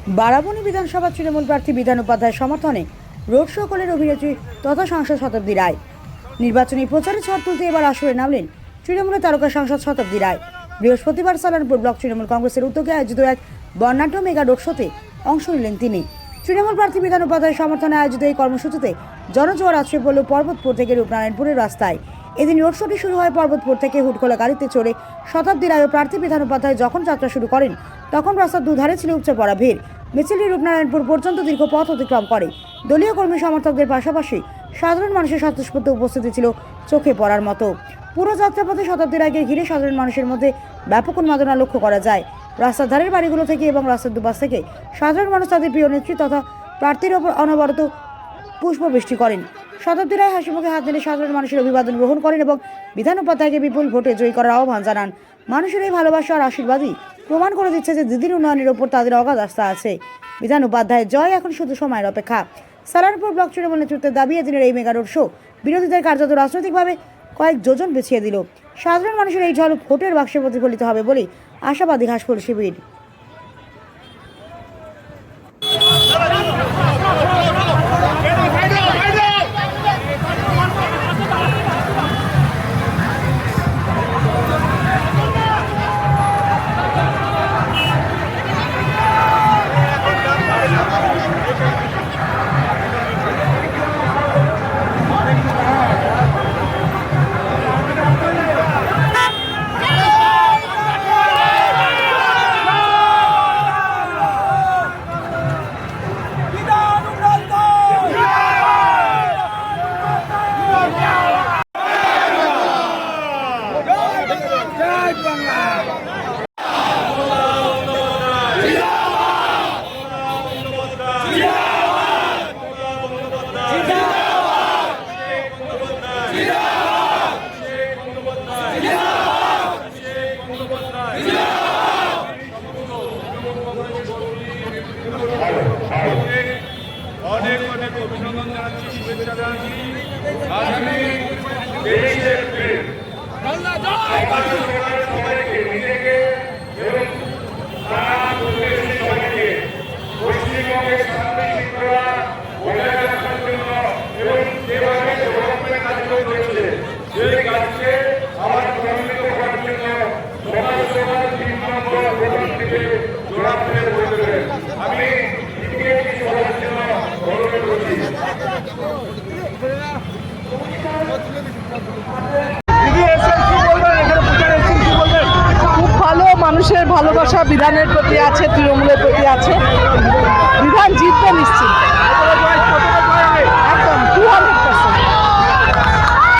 বারাবণী বিধানসভা তৃণমূল প্রার্থী বিধান উপাধ্যায়ের সমর্থনে রোড শো করলেন অভিনেত্রী তথা সাংসদ শতাব্দী রায়। নির্বাচনী প্রচারে ঝড় তুলতে এবার আসরে নামলেন তৃণমূলের তারকা সাংসদ শতাব্দী রায়। বৃহস্পতিবার সালানপুর ব্লক তৃণমূল কংগ্রেসের উদ্যোগে আয়োজিত এক বর্ণাঢ্য মেগা রোড শোতে অংশ নিলেন তিনি। তৃণমূল প্রার্থী বিধান উপাধ্যায়ের সমর্থনে আয়োজিত এই কর্মসূচিতে জনজোয়ার আছড়ে পড়ল পর্বতপুর থেকে রূপনারায়ণপুরের রাস্তায়। এদিন রোড শোটি শুরু হয় পর্বতপুর থেকে। হুটখোলা গাড়িতে চড়ে শতাব্দী রায় ও প্রার্থী বিধান উপাধ্যায় যখন যাত্রা শুরু করেন তখন রাস্তার দুধারে ছিল উপচে পড়া ভিড়। মিছিলটি রূপনারায়ণপুর পর্যন্ত দীর্ঘ পথ অতিক্রম করে। দলীয় কর্মী সমর্থকদের পাশাপাশি সাধারণ মানুষের স্বতঃস্ফূর্ত উপস্থিতি ছিল চোখে পড়ার মতো। পুরো যাত্রাপথে শতাব্দী রায়কে ঘিরে সাধারণ মানুষের মধ্যে ব্যাপক উন্মাদনা লক্ষ্য করা যায়। রাস্তার ধারের বাড়িগুলো থেকে এবং রাস্তার দুপাশ থেকে সাধারণ মানুষ তাদের প্রিয় নেত্রী তথা প্রার্থীর ওপর অনবরত পুষ্পবৃষ্টি করেন। শতাব্দী রায় হাসিমুখে হাত নেড়ে সাধারণ মানুষের অভিবাদন গ্রহণ করেন এবং বিধান উপাধ্যায়কে বিপুল ভোটে জয়ী করার আহ্বান জানান। মানুষের এই ভালোবাসা আর আশীর্বাদই প্রমাণ করে দিচ্ছে যে দিদির উন্নয়নের ওপর তাদের অগাধ আস্থা আছে। বিধান উপাধ্যায়ের জয় এখন শুধু সময়ের অপেক্ষা। সালানপুর ব্লক তৃণমূল নেতৃত্বের দাবি এদিনের এই মেগা রোড শো বিরোধীদের কার্যত রাজনৈতিকভাবে কয়েক যোজন পিছিয়ে দিল। সাধারণ মানুষের এই ঝলক ভোটের বাক্সে প্রতিফলিত হবে বলেই আশাবাদী ঘাসফুল শিবির। অনেক অনেক অভিনন্দন জানাচ্ছি, শুভেচ্ছা জানাচ্ছি। আগামী 23 এপ্রিল সবাইকে নিজেকে এবং সারা পরিবেশের সবাইকে পশ্চিমবঙ্গের শান্তি শৃঙ্খলা বজায় রাখার জন্য এবং যেভাবে ডেভেলপমেন্ট কাজগুলো চলছে সেই কাজকে আবার ত্বরান্বিত করার জন্য সকাল সকাল 3 নম্বর প্রধান থেকে জোড়া ফেলে বলতে দেবেন। আমি খুব ভালো, মানুষের ভালোবাসা বিধানের প্রতি আছে, তৃণমূলের প্রতি আছে।